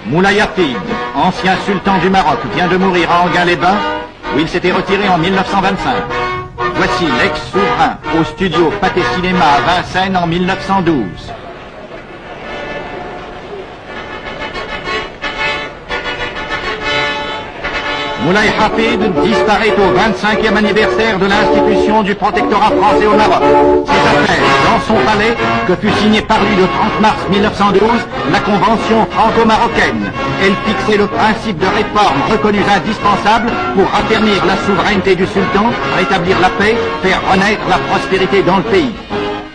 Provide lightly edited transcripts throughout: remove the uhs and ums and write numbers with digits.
Moulay Hafid, ancien sultan du Maroc, vient de mourir à Enghien-les-Bains, où il s'était retiré en 1925. Voici l'ex-souverain au studio Pathé Cinéma à Vincennes en 1912. Moulay Hafid disparaît au 25e anniversaire de l'institution du protectorat français au Maroc. C'est après, dans son palais, que fut signée par lui le 30 mars 1912 la convention franco-marocaine. Elle fixait le principe de réformes reconnues indispensables pour affermir la souveraineté du sultan, rétablir la paix, faire renaître la prospérité dans le pays.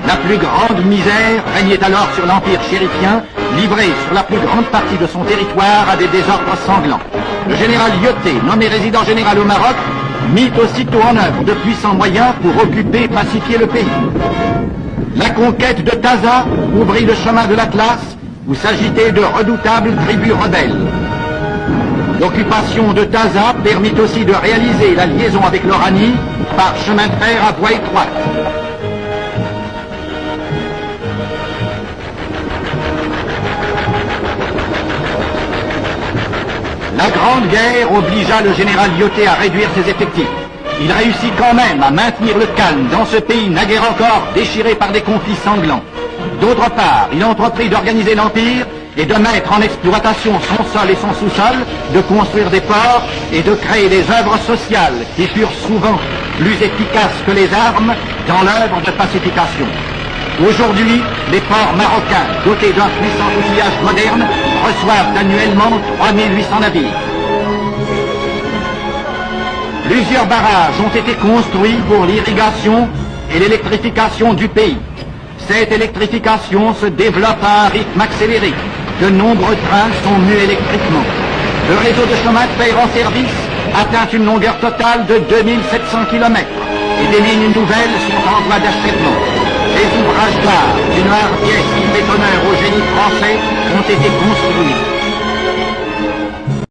La plus grande misère régnait alors sur l'empire chérifien, livré sur la plus grande partie de son territoire à des désordres sanglants. Le général Lyautey, nommé résident général au Maroc, mit aussitôt en œuvre de puissants moyens pour occuper et pacifier le pays. La conquête de Taza ouvrit le chemin de l'Atlas, où s'agitaient de redoutables tribus rebelles. L'occupation de Taza permit aussi de réaliser la liaison avec l'Oranie par chemin de fer à voie étroite. La Grande Guerre obligea le général Lyautey à réduire ses effectifs. Il réussit quand même à maintenir le calme dans ce pays naguère encore déchiré par des conflits sanglants. D'autre part, il entreprit d'organiser l'Empire et de mettre en exploitation son sol et son sous-sol, de construire des ports et de créer des œuvres sociales qui furent souvent plus efficaces que les armes dans l'œuvre de pacification. Aujourd'hui, les ports marocains, dotés d'un puissant outillage moderne, reçoivent annuellement 3800 navires. Plusieurs barrages ont été construits pour l'irrigation et l'électrification du pays. Cette électrification se développe à un rythme accéléré. De nombreux trains sont mus électriquement. Le réseau de chemin de fer en service atteint une longueur totale de 2700 km et des lignes nouvelles sont en voie d'achèvement. Les ouvrages d'art d'une hardiesse qui fait honneur au génie français ont été construits.